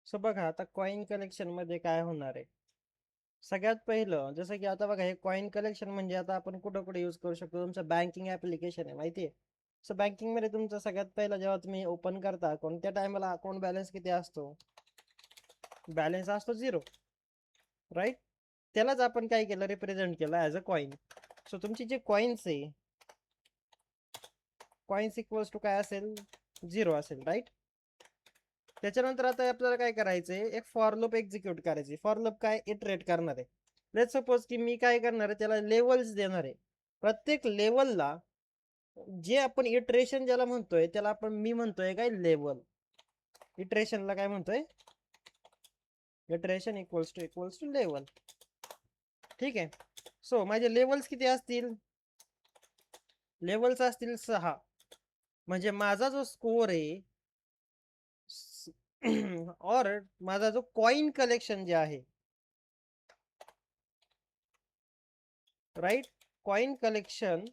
So बघा आता coin collection मध्ये काय होणार आहे. सगळ्यात पहिलं जसं की आता बघा हे कॉइन कलेक्शन म्हणजे आता आपण कुठं कुठे यूज करू शकतो. तुमचं बँकिंग ऍप्लिकेशन आहे माहिती आहे. सो बँकिंग मध्ये तुमचं सगळ्यात पहिलं जेव्हा तुम्ही ओपन करता अकाउंट त्या टायमाला अकाउंट बॅलन्स किती असतो. बॅलन्स असतो 0. राईट. त्यालाच आपण काय केलं रिप्रेझेंट केलं ॲज अ कॉइन. सो तुमची जे कॉइन्स आहे कॉइन्स इक्वल्स टू काय असेल 0 असेल राईट. त्याच्यानंतर आता आपल्याला काय करायचंय एक फॉर लूप एक्झिक्यूट करायची. फॉर लूप काय इटरेट करणार आहे. लेट्स सपोज की मी काय करणार आहे त्याला लेवल्स देणार आहे. प्रत्येक लेवलला जे आपण इटरेशन ज्याला म्हणतोय त्याला आपण मी म्हणतोय काय लेवल. इटरेशनला काय म्हणतोय इटरेशन इक्वल्स टू लेवल. ठीक आहे. सो माझे लेवल्स किती असतील. लेवल्स असतील 6. म्हणजे माझा जो स्कोर आहे और माझा जो कॉइन कलेक्शन जे आहे राईट. कॉइन कलेक्शन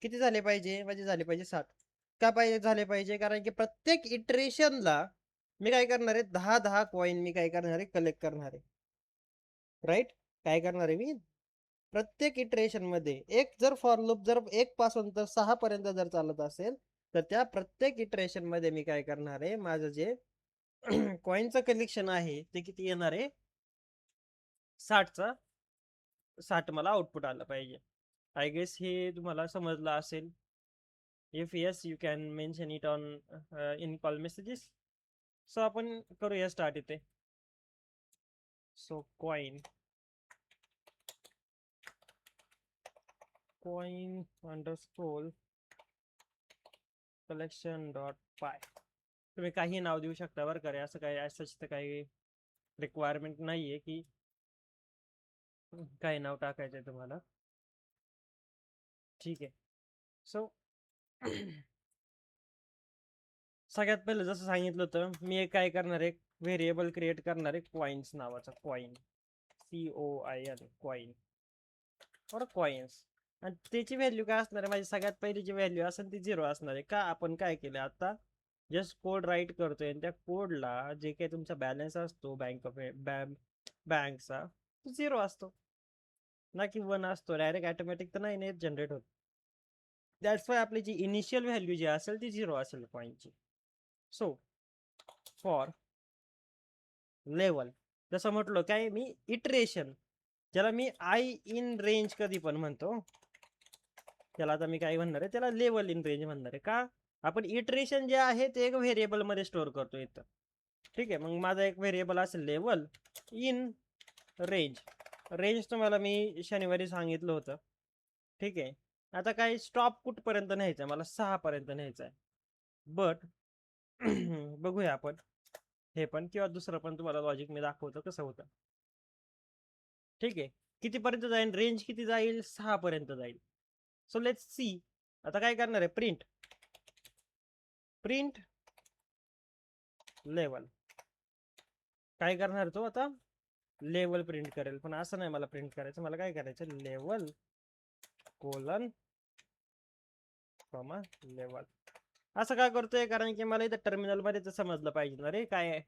किती झाले पाहिजे माझे झाले पाहिजे 7. का पाहिजे झाले पाहिजे कारण की प्रत्येक इटरेशनला मी काय करणार आहे 10 कॉइन मी काय करणार आहे कलेक्ट करणार आहे. राईट. काय करणार आहे मी प्रत्येक इटरेशन मध्ये एक जर फॉर लूप जर 1 पासून तर 6 पर्यंत जर चालत असेल तर त्या प्रत्येक इटरेशन मध्ये मी काय करणार आहे माझं जे कॉइनचं कलेक्शन आहे ते किती येणार आहे 60चा 60 मला आउटपुट आलं पाहिजे. आय गेस हे तुम्हाला समजलं असेल. If yes you can mention it on in call messages. So आपण करूया स्टार्ट इथे. So coin underscore collection dot py. तुम्ही काही नाव देऊ शकता बरं का रे. असं काही असंच तर काही रिक्वायरमेंट नाही आहे की काय नाव टाकायचं आहे तुम्हाला. ठीक आहे. सो सगळ्यात पहिलं जसं सांगितलं होतं मी एक काय करणार आहे व्हेरिएबल क्रिएट करणार आहे कॉइन्स नावाचा. कॉइन COIN कॉइन और कॉइन्स. आणि त्याची व्हॅल्यू काय असणार आहे माझी सगळ्यात पहिली जी व्हॅल्यू असेल ती 0 असणार आहे. का आपण काय केलं आता जस्ट कोड राईट करतोय आणि त्या कोडला जे काही तुमचा बॅलन्स असतो बँकचा तो 0 असतो ना की 1 असतो. डायरेक्ट ऑटोमॅटिक तर नाही जनरेट होत. दॅट्स वाय आपली जी इनिशियल व्हॅल्यू जी असेल ती 0 असेल कॉइनची. सो फॉर लेवल जसं म्हटलं काय मी इटरेशन ज्याला मी आय इन रेंज कधी पण म्हणतो त्याला आता मी काय म्हणणार आहे त्याला लेवल इन रेंज म्हणणार आहे. का आपण इटरेशन जे आहे ते एक व्हेरिएबल मध्ये स्टोअर करतो इथं. ठीक आहे. मग माझा एक व्हेरिएबल असेल लेवल इन रेंज. रेंज तुम्हाला मी शनिवारी सांगितलं होतं. ठीक आहे. आता काय स्टॉप कुठपर्यंत न्यायचं आहे मला 6 पर्यंत न्यायचं आहे. बट बघूया आपण हे पण किंवा दुसरं पण तुम्हाला लॉजिक मी दाखवतो कसं होतं. ठीक आहे. कितीपर्यंत जाईल रेंज किती जाईल 6 पर्यंत जाईल. So let's see. आता काय करणार आहे प्रिंट लेवल. काय करणार तो आता लेवल प्रिंट करेल. पण असं नाही मला प्रिंट करायचं. मला काय करायचं लेवल कोलन कॉमा लेवल. असं काय करतोय कारण की मला इथं टर्मिनल मध्ये तर समजलं पाहिजे ना रे काय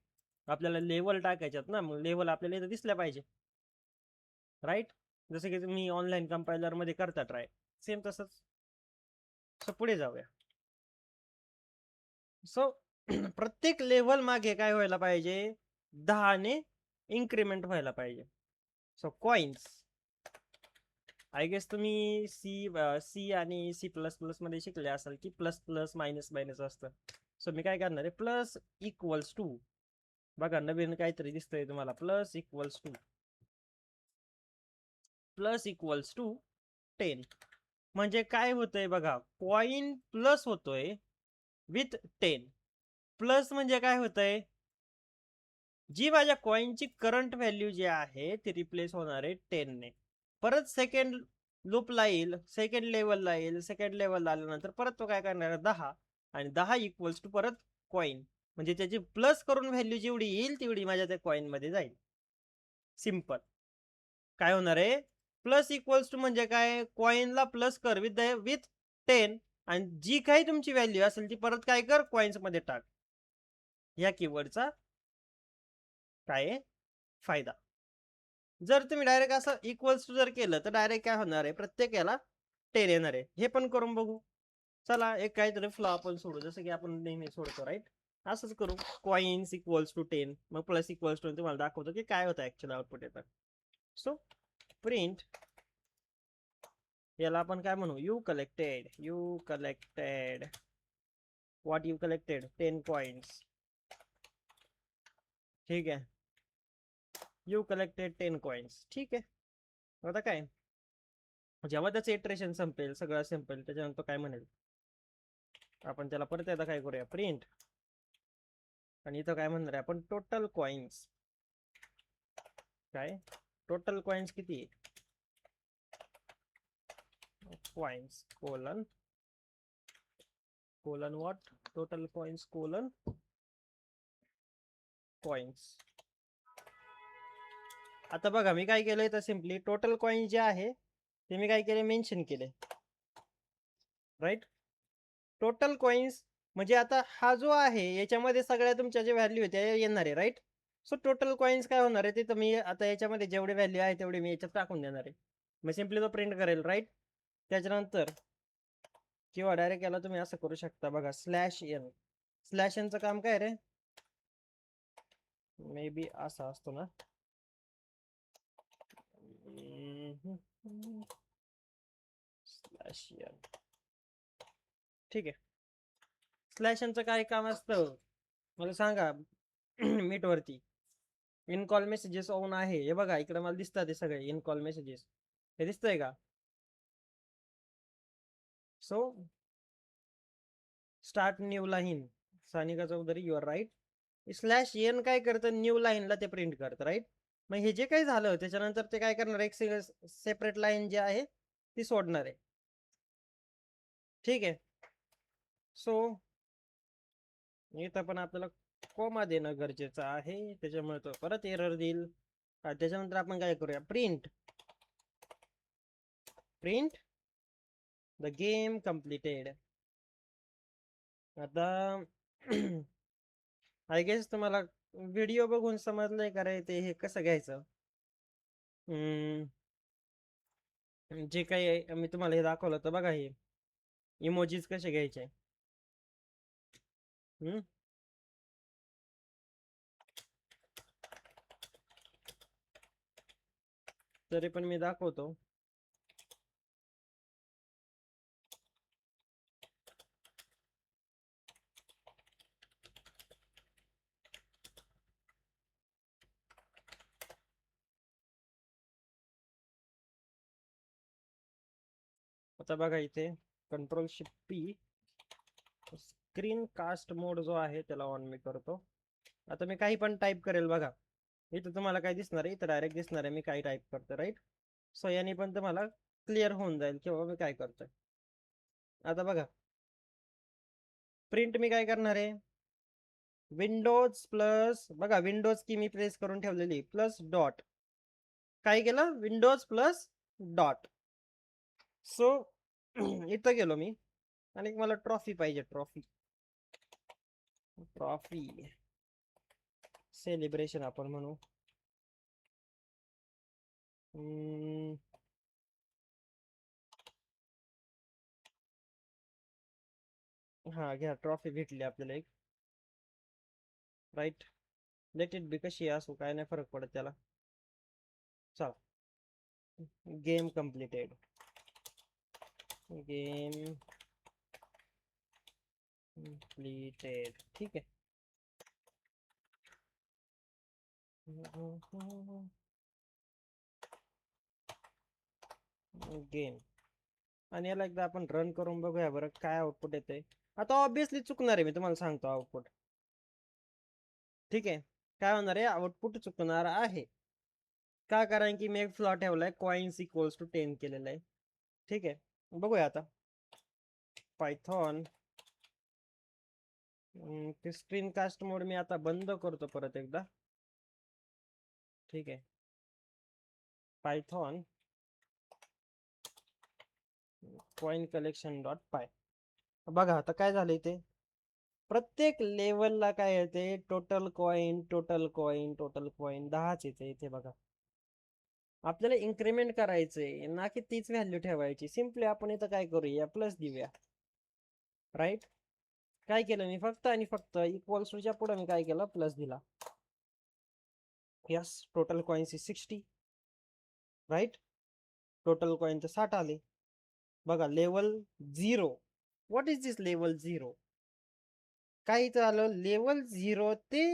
आपल्याला लेवल टाकायच्यात ना. मग लेवल आपल्याला इथं दिसल्या पाहिजे. राईट. जसं की तुम्ही ऑनलाईन कंपायलर मध्ये करता ट्राय सेम तसंच. सो पुढे जाऊया. सो प्रत्येक लेवल मागे काय व्हायला पाहिजे 10 ने इन्क्रीमेंट व्हायला पाहिजे. सो कॉइन्स आय गेस तुम्ही सी आणि C++ मध्ये शिकले असाल की प्लस प्लस मायनस मायनस असतं. सो मी काय करणार आहे प्लस इक्वल्स टू. बघा नवीन काहीतरी दिसतंय तुम्हाला प्लस इक्वल्स टू 10. म्हणजे काय होतंय बघा कॉइन प्लस होतोय विथ 10. प्लस म्हणजे काय होतंय जी माझ्या कॉइनची करंट व्हॅल्यू जी आहे ती रिप्लेस होणार आहे 10 ने. परत सेकंड लूपला येईल सेकंड लेवलला येईल. सेकंड लेवलला आल्यानंतर परत तो काय करणार 10 आणि 10 इक्वल्स टू परत कॉइन. म्हणजे त्याची प्लस करून व्हॅल्यू जेवढी येईल तेवढी माझ्या त्या कॉइन मध्ये जाईल. सिंपल. काय होणार आहे प्लस इक्वल्स टू म्हणजे काय कॉइनला प्लस कर विथ 10 आणि जी काही तुमची व्हॅल्यू असेल ती परत काय कर, कॉइन्स मध्ये टाक. या कीवर्डचा काय फायदा. जर तुम्ही डायरेक्ट असं इक्वल्स टू जर केलं तर डायरेक्ट काय होणार आहे, प्रत्येक याला 10 येणार आहे. हे पण करून बघू. चला एक काहीतरी फ्लॉ आपण सोडू, जसं की आपण नेहमी सोडतो राईट. असंच करू, कॉइन्स इक्वल्स टू 10 मग प्लस इक्वल्स टू, तुम्हाला दाखवतो की काय होतं ऍक्च्युअल आउटपुट येतं. सो प्रिंट, याला आपण काय म्हणू, you collected what you collected 10 coins. ठीक आहे, यू कलेक्टेड 10 कॉइन्स. ठीक आहे. आता काय, जेव्हा त्याचं इटरेशन संपेल, सगळं संपेल, त्याच्यानंतर काय म्हणेल, आपण त्याला परत एकदा काय करूया, प्रिंट. आणि इथं काय म्हणणार आहे आपण, टोटल कॉइन्स. काय टोटल कॉइन्स किती, coins colon what, total coins colon coins. आता बघा मी काय केलंय, तर सिम्पली टोटल कॉइन जे आहे ते मी काय केले, मेन्शन केले राईट. टोटल कॉइन्स म्हणजे आता हा जो आहे याच्यामध्ये सगळ्या तुमच्या जे व्हॅल्यू आहे त्या येणार आहे राईट. सो टोटल कॉइन्स काय होणार आहे ते तर मी आता याच्यामध्ये जेवढे व्हॅल्यू आहे तेवढे मी याच्यात टाकून देणार आहे. मग सिम्पली तो प्रिंट करेल राईट. त्याच्यानंतर किंवा डायरेक्ट याला तुम्ही असं करू शकता बघा, स्लॅश एन. स्लॅश एनचं काम काय रे, मे बी असा असतो ना. स्लॅश एन, ठीक आहे. स्लॅश एनचं काय काम असतं मला सांगा. मीट वरती इन कॉल मेसेजेस ऑन आहे, हे बघा इकडे मला दिसतात ते सगळे इन कॉल मेसेजेस, हे दिसतंय का. So start new line, Sanika Chaudhari you're right. Slash n काय करतं, न्यू लाईनला ते प्रिंट करतं राईट. मग हे जे काही झालं त्याच्यानंतर ते काय करणार, एक सेपरेट लाईन जे आहे ती सोडणार आहे. ठीक आहे. सो इथं पण आपल्याला कोमा देणं गरजेचं आहे, त्याच्यामुळे तो परत एरर देईल. त्याच्यानंतर आपण काय करूया, प्रिंट द गेम कम्प्लिटेड. आता आय गेस तुम्हाला व्हिडिओ बघून समजलंय का रे ते हे कसं घ्यायचं. जे काही मी तुम्हाला हे दाखवलं तर बघा, हे इमोजीज कसे घ्यायचे. तरी पण मी दाखवतो. आता बघा इथे control shift P, screen cast mode जो आहे त्याला ऑन मी करतो. आता मी काही पण टाईप करेल बघा, इथं तुम्हाला काय दिसणार आहे, इथं डायरेक्ट दिसणार आहे मी काय टाईप करतो राईट. सो याने पण तुम्हाला क्लिअर होऊन जाईल किंवा मी काय करतोय. आता बघा प्रिंट मी काय करणार आहे, विंडोज प्लस, बघा विंडोज की मी प्रेस करून ठेवलेली, प्लस डॉट. काय केलं, विंडोज प्लस डॉट. सो इथं गेलो मी आणि मला ट्रॉफी पाहिजे, ट्रॉफी सेलिब्रेशन आपण म्हणू. हा घ्या, ट्रॉफी भेटली आपल्याला एक राईट. लेट इट बी, कशी असो काय नाही फरक पडत त्याला. चला, गेम कम्प्लिटेड, गेम कम्प्लिटेड. ठीक आहे. गेम, आणि याला एकदा आपण रन करून बघूया बरं काय आउटपुट येते. आता ऑब्विसली चुकणार आहे, मी तुम्हाला सांगतो आउटपुट. ठीक आहे, काय होणार आहे, आउटपुट चुकणार आहे. का, कारण की मी एक फ्लॉ ठेवलाय, कॉइन्स इक्वल्स टू 10 केलेलं आहे. ठीक आहे, बघूया आता पायथॉन. ते स्क्रीन कास्ट मोड मी आता बंद करतो परत एकदा. ठीक आहे, Python coin collection dot py. बघा आता काय झालं इथे, प्रत्येक लेवलला काय येते, total coin total coin total coin 10च येते इथे बघा. आपल्याला इन्क्रीमेंट करायचंय ना की तीच व्हॅल्यू ठेवायची. सिम्पली आपण इथं काय करूया, प्लस देऊया. राईट, काय केलं मी, फक्त आणि फक्त इक्वल्स टूच्या पुढे मी काय केलं, प्लस दिला. Yes, total coins is 60. Right, total coin तर 60 आले. बघा level 0. What is this level 0? काय इथं आलं, लेवल 0 ते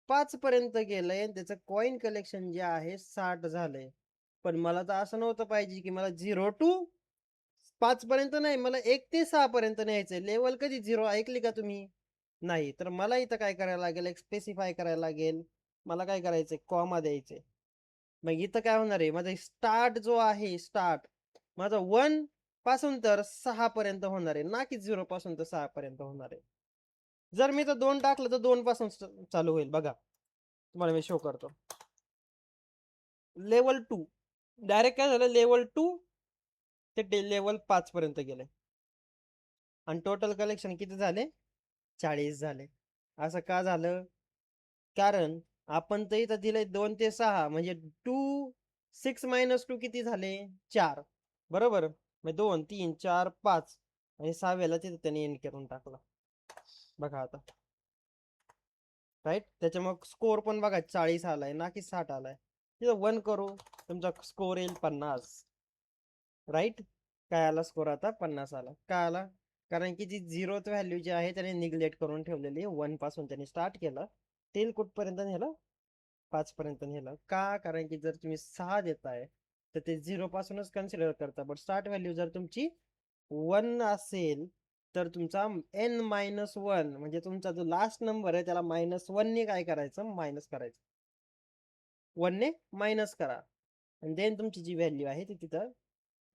5 पर्यंत गेलंय आणि त्याचं कॉइन कलेक्शन जे आहे 60 झालंय. पण मला तर असं नव्हतं पाहिजे की मला 0 टू 5 पर्यंत नाही, मला 1 ते 6 पर्यंत न्यायचंय. लेवल कधी 0 ऐकली का तुम्ही? नाही. तर मला इथं काय करायला लागेल, एक स्पेसिफाय करायला लागेल. मला काय करायचंय, कॉमा द्यायचे. मग इथं काय होणार आहे, माझा स्टार्ट जो आहे, स्टार्ट माझा 1 पासून तर 6 पर्यंत होणार आहे, ना की 0 पासून तर 6 पर्यंत होणार आहे. जर मी तर 2 टाकलं तर 2 पासून चालू होईल. बघा तुम्हाला मी शो करतो. लेवल 2 डायरेक्ट काय झालं, लेवल 2 ते लेवल 5 पर्यंत गेले आणि टोटल कलेक्शन किती झाले, 40 झाले. असं का झालं, कारण आपण तर इथं दिलंय 2 ते 6, म्हणजे 2 6 मायनस 2 किती झाले, 4. बरोबर, मग 2 3 4 5 आणि 6व्याला तिथे त्याने एंड करून टाकला. बघा आता, राईट, त्याच्यामुळे स्कोर पण बघा 40 आलाय ना की 60 आलाय. तिथं 1 करू, तुमचा स्कोर येईल 50. राईट, काय आला स्कोर आता, 50 आला. काय आला, कारण की जी झिरोथ व्हॅल्यू जी आहे त्याने निग्लेक्ट करून ठेवलेली. 1 पासून त्याने स्टार्ट केलं, टेल कुठपर्यंत नेलं, 5 पर्यंत नेलं. का, कारण की जर तुम्ही 6 देताय तर ते 0 पासूनच कन्सिडर करता. बट स्टार्ट व्हॅल्यू जर तुमची 1 असेल तर तुमचा n-1 म्हणजे तुमचा जो लास्ट नंबर आहे त्याला -1 ने काय करायचं, मायनस करायचं. 1 ने मायनस करा आणि देन तुमची जी व्हॅल्यू आहे ती तिथं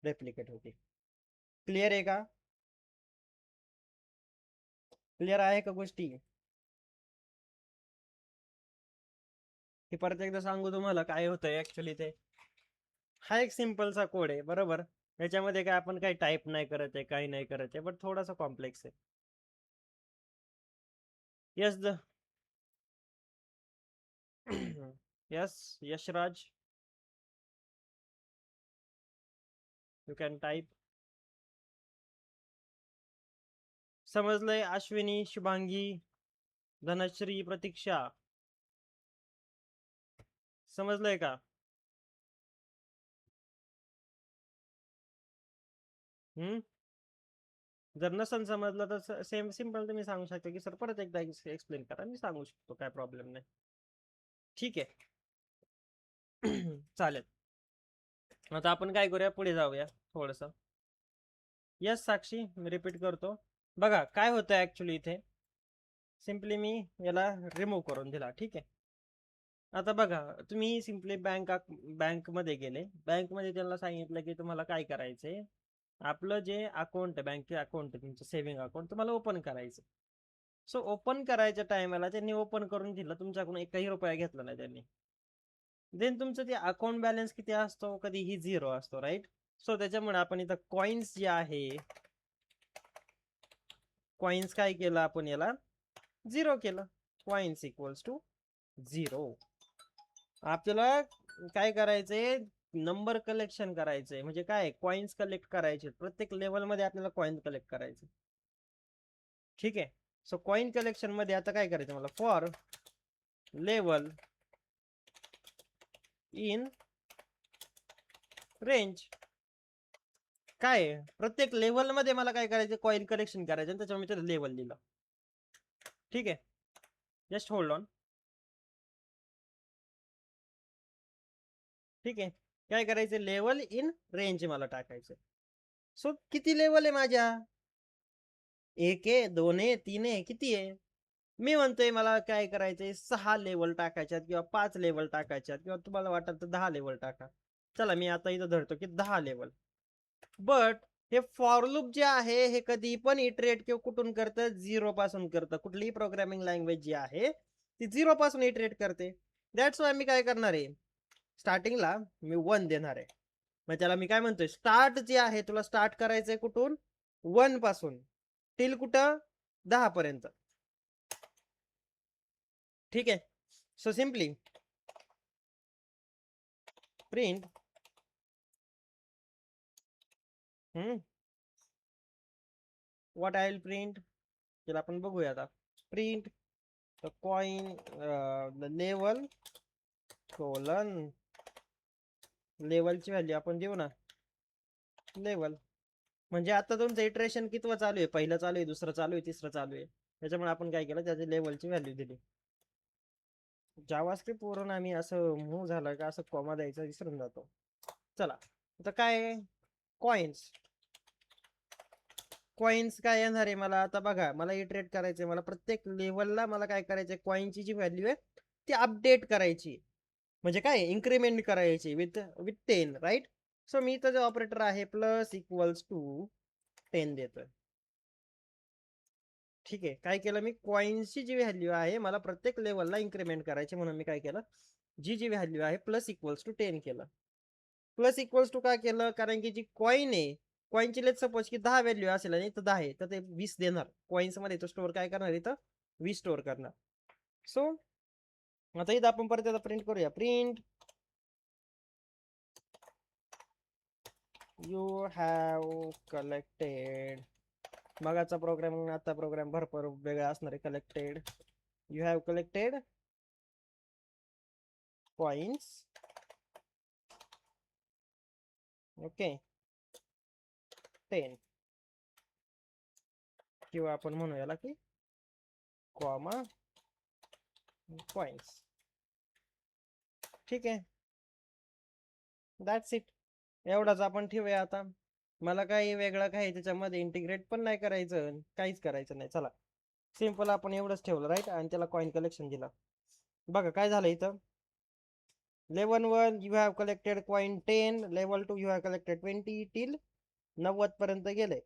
रेप्लिकेट होते. क्लिअर आहे का, क्लिअर आहे का गोष्टी? हे परत एकदा सांगू तुम्हाला काय होतंय ऍक्च्युली. ते हा एक सिम्पलचा कोड आहे बरोबर, याच्यामध्ये काय आपण काही टाईप नाही करत आहे, काही नाही करत आहे, बट थोडासा कॉम्प्लेक्स आहे. Yes the yes Yashraj, you can type. समजलंय अश्विनी, शुभांगी, धनश्री, प्रतीक्षा, समजलंय का? हम्म, जर नसन समजलं तर सेम सिम्पल तुम्ही सांगू शकता की सर परत एकदा एक्सप्लेन करा, मी सांगू शकतो, काय प्रॉब्लेम नाही. ठीक आहे. चालेल, आता आपण काय करूया, पुढे जाऊया थोडस. यस साक्षी, मी रिपीट करतो. बघा काय होतं ऍक्च्युली इथे, सिम्पली मी याला रिमूव्ह करून दिला. ठीक आहे, आता बघा तुम्ही सिम्पली बँकमध्ये गेले, बँकमध्ये त्यांना सांगितलं की तुम्हाला काय करायचंय, आपलं जे अकाउंट आहे, बँक अकाउंट आहे तुमचं, सेव्हिंग अकाउंट तुम्हाला ओपन करायचं. सो ओपन करायच्या टायमाला त्यांनी ओपन करून दिलं, तुमच्याकडून एकही रुपया घेतला नाही त्यांनी. देन तुमचं ते अकाउंट बॅलन्स किती असतो, कधीही 0 असतो. राईट, सो त्याच्यामुळे आपण इथं कॉइन्स जे आहे, कॉइन्स काय केलं आपण, याला 0 केलं. Coins equals to 0. आपल्याला काय करायचंय, नंबर कलेक्शन करायचंय, म्हणजे काय, कॉइन्स कलेक्ट करायचे. प्रत्येक लेवल मध्ये आपल्याला कॉइन कलेक्ट करायचे. ठीक आहे, सो कॉइन कलेक्शन मध्ये आता काय करायचं मला, फॉर लेवल इन रेंज. काय, प्रत्येक लेवल मध्ये मला काय करायचं, कॉइन कलेक्शन करायचं, त्याच्यामुळे मी लेवल दिलं. ठीक आहे, जस्ट होल्ड ऑन. ठीक आहे, काय करायचं, लेवल इन रेंज मला टाकायचं. सो किती लेवल आहे माझ्या, 1 आहे, 2 आहे, 3 आहे, किती आहे, मी म्हणतोय मला काय करायचंय, 6 लेवल टाकायच्यात किंवा 5 लेवल टाकायच्यात, किंवा तुम्हाला वाटत तर 10 लेवल टाका. चला मी आता इथं धरतो की 10 लेवल. बट हे फॉर लूप जे आहे हे कधी पण इटरेट किंवा कुठून करतं, 0 पासून करतं. कुठलीही प्रोग्रामिंग लँग्वेज जी आहे ती 0 पासून इटरेट करते. दॅट्स वाय मी काय करणार आहे, स्टार्टिंगला मी 1 देणार आहे. मग त्याला मी काय म्हणतोय, स्टार्ट जे आहे तुला स्टार्ट करायचंय कुठून, 1 पासून. टिल कुठं 10 पर्यंत. ठीक आहे. So simply print what I will print, चला आपण बघूया आता. प्रिंट कॉइन लेवल कोलन लेवलची व्हॅल्यू आपण देऊ ना लेवल. म्हणजे आता तुमचं इटरेशन कितवं चालू आहे, पहिलं चालू आहे, दुसरं चालू आहे, तिसरं चालू आहे. त्याच्यामुळे आपण काय केलं, त्याची लेवलची व्हॅल्यू दिली. जावास्क्रिप्ट वरून आम्ही असं मूव्ह झालं का असं कॉमा द्यायचा विसरून जातो. चला आता काय कॉइन्स. कॉइन्स काय येणार आहे मला आता बघा, मला इटरेट करायचंय, मला प्रत्येक लेवलला मला काय करायचंय, कॉइनची जी व्हॅल्यू आहे ती अपडेट करायची. म्हणजे काय इन्क्रीमेंट करायची विथ 10 राईट. सो मी तर जो ऑपरेटर आहे प्लस इक्वल्स टू 10 देतोय. ठीक आहे. काय केलं मी, कॉइन्सची जी व्हॅल्यू आहे मला प्रत्येक लेवलला इन्क्रीमेंट करायची, म्हणून मी काय केलं, जी व्हॅल्यू आहे प्लस इक्वल्स टू 10 केलं. प्लस इक्वल्स टू का केलं, कारण की जी कॉइन आहे, कॉइनची लेट सपोज की 10 व्हॅल्यू असेल आणि इथं 10 आहे तर ते 20 देणार. कॉइन्स मध्ये तो स्टोअर काय करणार, इथं 20 स्टोअर करणार. सो आता इथं आपण परत प्रिंट करूया. Print you have collected. मगाचा प्रोग्राम आता प्रोग्राम भरपूर वेगळा असणार आहे. Collected, you have collected coins, okay 10, किंवा आपण म्हणू याला की कॉमा कॉइन्स. ठीक आहे, दॅट्स इट. एवढाच आपण ठेवूया. आता मला काही वेगळं काही त्याच्यामध्ये इंटिग्रेट पण नाही करायचं, काहीच करायचं नाही. चला सिंपल आपण एवढंच ठेवलं राईट, आणि त्याला कॉइन कलेक्शन दिला. बघा काय झालं इथं, level 1 you have collected coin 10, level 2 you have collected 20 till 90 पर्यंत गेले.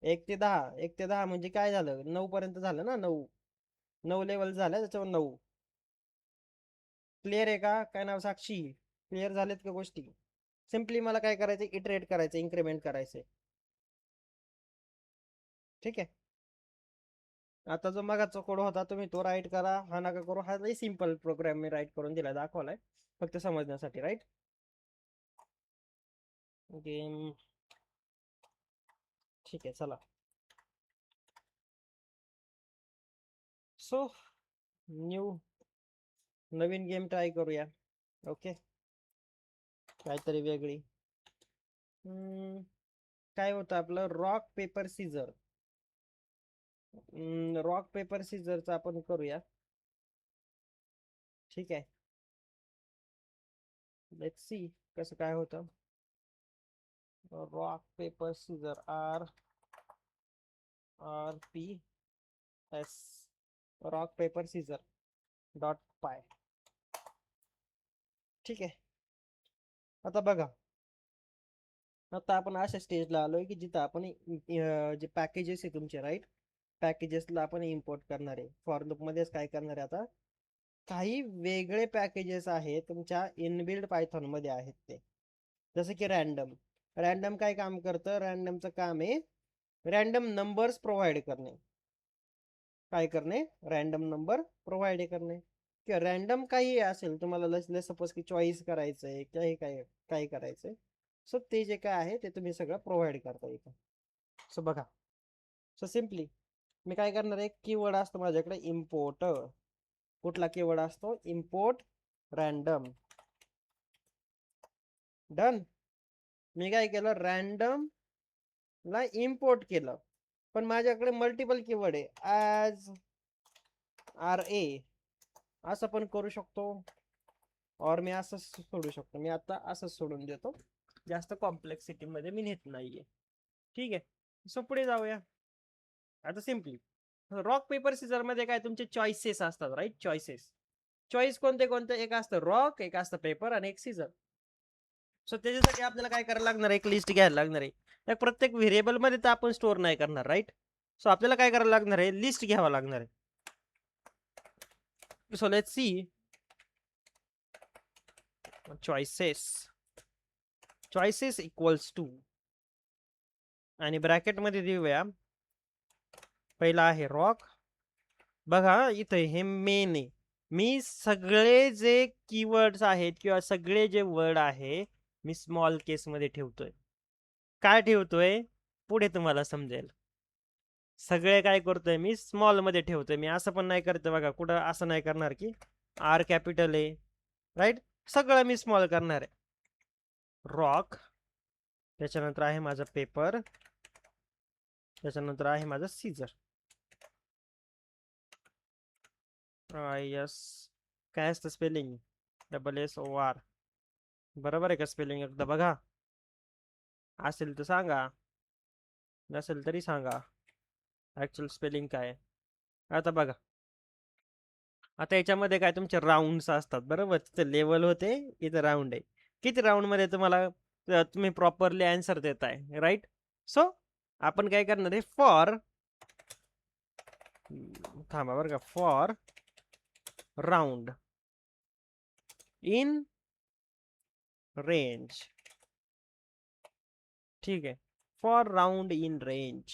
1 ते 10, 1 ते 10 म्हणजे काय झालं, 9 पर्यंत झालं ना. 9 लेवल झालं, त्याच्यावर 9. क्लिअर आहे का, काय नाव साक्षी, क्लिअर झालेत का गोष्टी. सिम्पली मला काय करायचं, इटरेट करायचं, इन्क्रीमेंट करायचं. ठीक आहे. आता जो मगाचा कोड होता तुम्ही तो राईट करा, हा नका करू. हा लई सिंपल प्रोग्राम मी राईट करून दिला, दाखवलाय फक्त समजण्यासाठी राईट. गेम, ठीक आहे. चला सो न्यू नवीन गेम ट्राय करूया. ओके, काहीतरी वेगळी. काय होतं आपलं, rock paper scissor. Rock paper सीझरचा आपण करूया. ठीक आहे, लेट्स सी कसं काय होतं. Rock paper scissor, RPS rock paper scissor .py. ठीक आहे. आता बघा, आता आपण अशा स्टेजला आलोय की जिथं आपण जे पॅकेजेस आहे तुमचे राईट, पॅकेजेसला आपण इम्पोर्ट करणार आहे. फॉर लूप मध्येच काय करणार आहे आता, काही वेगळे पॅकेजेस आहेत तुमच्या इनबिल्ड पायथॉन मध्ये आहेत ते. जसं की रॅन्डम. रॅन्डम काय काम करतं, रॅन्डमचं काम आहे रॅन्डम नंबर्स प्रोव्हाइड करणे. काय करणे, रॅन्डम नंबर प्रोव्हाइड करणे. किंवा रॅन्डम काही असेल तुम्हाला, सपोज की चॉईस करायचंय किंवा काय काय करायचंय, सो ते जे काय आहे ते तुम्ही सगळं प्रोव्हाइड करता इथं. सो बघा, सो सिम्पली मी काय करणार आहे, कीवर्ड असतो माझ्याकडे इम्पोर्ट. कुठला कीवर्ड असतो, इम्पोर्ट रॅन्डम. डन. मी काय केलं, रॅन्डम ला इम्पोर्ट केलं, पण माझ्याकडे मल्टिपल कीवर्ड आहे. ॲज RA असं पण करू शकतो, और मी असं सोडू शकतो. मी आता असंच सोडून देतो, जास्त कॉम्प्लेक्सिटी मध्ये मी नेत नाहीये. ठीक आहे. सो पुढे जाऊया. आता सिम्पली रॉक पेपर सीझर मध्ये काय तुमचे चॉईसेस असतात राईट. चॉईस कोणते कोणते, एक असतं रॉक, एक असतं पेपर आणि एक सीझर. सो त्याच्यासाठी आपल्याला काय करायला लागणार आहे, एक लिस्ट घ्यायला लागणार आहे. त्या प्रत्येक व्हेरिएबल मध्ये तर आपण स्टोअर नाही करणार राईट. सो आपल्याला काय करायला लागणार आहे, लिस्ट घ्यावा लागणार आहे. So let's see choices equals to, आणि ब्रॅकेट मध्ये देऊया पहिला आहे रॉक. बघा इथे हे मेन आहे. मी सगळे जे कीवर्ड्स आहेत किंवा सगळे जे वर्ड आहे मी स्मॉल केस मध्ये ठेवतोय. काय ठेवतोय पुढे तुम्हाला समजेल. सगळे काय करतोय मी स्मॉल मध्ये ठेवतोय. मी असं पण नाही करत बघा, कुठं असं नाही करणार की आर कॅपिटल आहे, राईट. सगळं मी स्मॉल करणार आहे. रॉक, त्याच्यानंतर आहे माझा पेपर, त्याच्यानंतर आहे माझा सीजर. यस. काय असतं स्पेलिंग? SSOR. बरोबर आहे का स्पेलिंग? एकदा बघा, असेल तर सांगा, नसेल तरी सांगा ऍक्च्युअल स्पेलिंग काय. आता बघा, आता याच्यामध्ये काय तुमचे राऊंड्स असतात बरोबर. तिथे लेवल होते, इथं राऊंड आहे. किती राऊंड मध्ये तुम्हाला तुम्ही प्रॉपरली आन्सर देताय, राईट. सो आपण काय करणार आहे, फॉर, थांबा बरं का, फॉर राऊंड इन रेंज. ठीक आहे, फॉर राऊंड इन रेंज.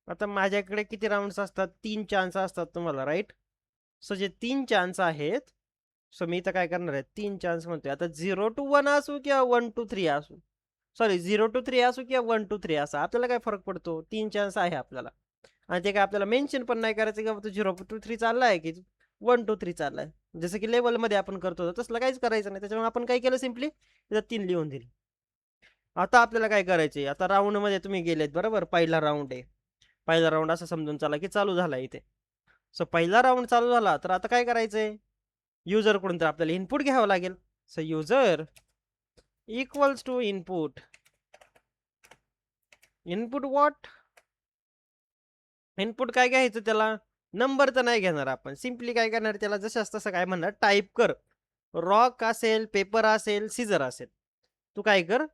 आता माझ्याकडे किती राऊंड्स असतात? 3 चान्स असतात तुम्हाला, राईट. सो जे 3 चान्स आहेत, सो मी इथं काय करणार आहे, 3 चान्स म्हणतोय. आता 0 to 1 असू किंवा 1 to 3 असू, सॉरी 0 to 3 असू किंवा 1 to 3 असं, आपल्याला काय फरक पडतो? 3 चान्स आहे आपल्याला. आणि ते काय आपल्याला मेन्शन पण नाही करायचं की बाबा 0 to 3 चाललाय की 1 to 3 चाललाय, जसं की लेवल मध्ये आपण करतो तसलं काहीच करायचं नाही. त्याच्यामुळे आपण काय केलं, सिम्पली त्याच्यात 3 लिहून दिली. आता आपल्याला काय करायचंय, आता राऊंड मध्ये तुम्ही गेलेत बरोबर. पहिला राऊंड आहे, पहिला राऊंड असं समजून चला की चालू झाला इथे. सो पहिला राऊंड चालू झाला, तर आता काय करायचंय, युजर कडून तर आपल्याला इनपुट घ्यावं लागेल. So user equals to input. Input what? Input काय घ्यायचं त्याला? नंबर तर नाही घेणार आपण, सिम्पली काय करणार त्याला जसं तसं काय म्हणणार, टाईप कर. रॉक असेल, पेपर असेल, सीजर असेल, तू काय कर,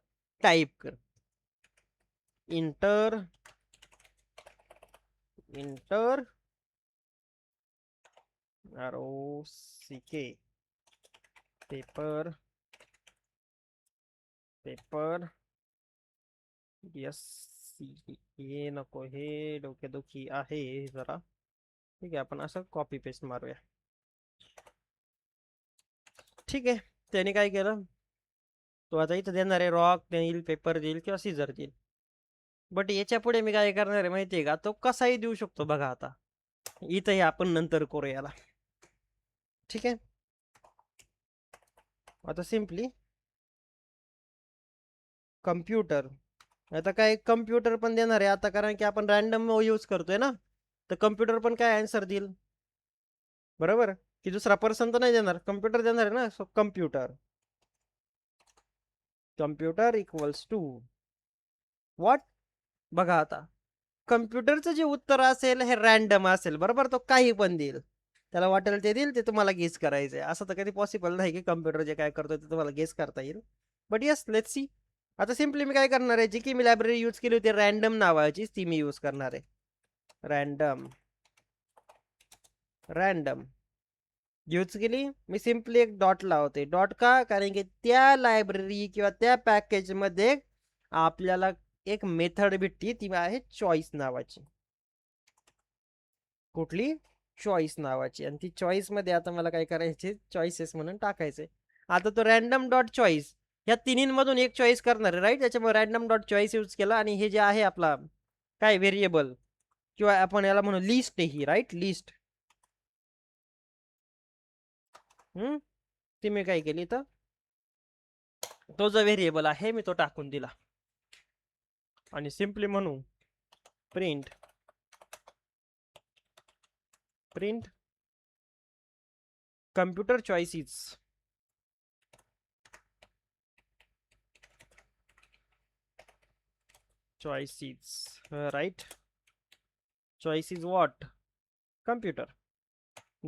टाईप कर. Inter inter ROCK paper paper हे नको, हे डोकेदुखी आहे जरा. ठीक आहे, आपण असं कॉपी पेस्ट मारूया. ठीक आहे, त्याने काय केलं, तो आता इथं देणार आहे रॉक देईल, पेपर देईल किंवा सीजर देईल. बट याच्या पुढे मी काय करणार आहे माहितीये का, तो कसाही देऊ शकतो बघा. आता इथंही आपण नंतर करू याला. ठीक आहे, आता सिम्पली कम्प्युटर. आता काय कम्प्युटर पण देणार आहे आता, कारण की आपण रॅन्डम यूज करतोय ना, तर कम्प्युटर पण काय आन्सर देईल, बरोबर. की दुसरा पर्सन तर नाही देणार, कम्प्युटर देणार आहे ना. So computer, computer equals to what. बघा आता कम्प्युटरचं जे उत्तर असेल हे रॅन्डम असेल बरोबर. तो काही पण देईल, त्याला वाटेल ते देईल, ते तुम्हाला गेस करायचंय. असं तर कधी पॉसिबल नाही की कम्प्युटर जे काय करतोय ते तुम्हाला गेस करता येईल. But yes, let's see. आता सिम्पली मी काय करणार आहे, जी की मी लायब्ररी यूज केली होती रॅन्डम नावाची, ती मी यूज करणार आहे. रॅन्डम रॅन्डम यूज केली मी, सिम्पली एक डॉट लावते. डॉट का? कारण की त्या लायब्ररी किंवा त्या पॅकेज मध्ये आपल्याला एक मेथड भेटती, ती आहे चॉईस नावाची. कुठली? चॉईस नावाची. आणि ती चॉईस मध्ये आता मला काय करायचे, चॉईसेस म्हणून टाकायचे. आता तो रॅन्डम डॉट चॉईस या तिन्हींमधून एक चॉईस करणार आहे, राईट. त्याच्यामुळे रॅन्डम डॉट चॉईस यूज केला. आणि हे जे आहे आपला काय व्हेरिएबल किंवा आपण याला म्हणू लिस्ट आहे ही, राईट, लिस्ट. ती मी काय केली, तर तो जो व्हेरिएबल आहे मी तो टाकून दिला. आणि सिम्पली म्हणू print print computer choices. Choices, right. Choices what? Computer.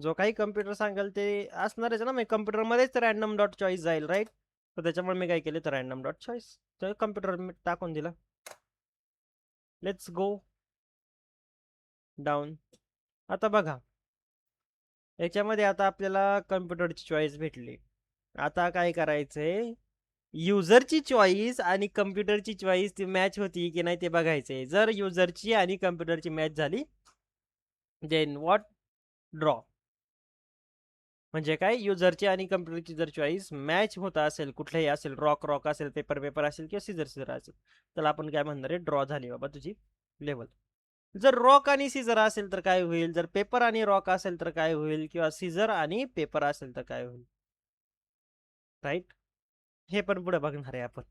जो काही कम्प्युटर सांगेल ते असणारच ना. मी कम्प्युटर मध्येच रॅन्डम डॉट चॉईस जाईल, राईट. तर त्याच्यामुळे मी काय केले, तर रॅन्डम डॉट चॉईस तर कम्प्युटर मी टाकून दिला. Let's go down. आता बघा याच्यामध्ये आता आपल्याला कम्प्युटरची चॉईस भेटली. आता काय करायचंय, युजरची चॉईस आणि कम्प्युटरची चॉईस ती मॅच होती की नाही ते बघायचंय. जर युजरची आणि कम्प्युटरची मॅच झाली देन व्हॉट ड्रॉ. म्हणजे काय, युजरची आणि कम्प्युटरची जर चॉईस मॅच होत असेल, कुठल्याही असेल, रॉक रॉक असेल, पेपर पेपर असेल किंवा सीझर सीझर असेल, तर आपण काय म्हणणार आहे, ड्रॉ झाली बाबा तुझी लेवल. जर रॉक आणि सीझर असेल तर काय होईल, जर पेपर आणि रॉक असेल तर काय होईल, किंवा सीझर आणि पेपर असेल तर काय होईल, राईट. हे पण पुढे बघणार आहे आपण.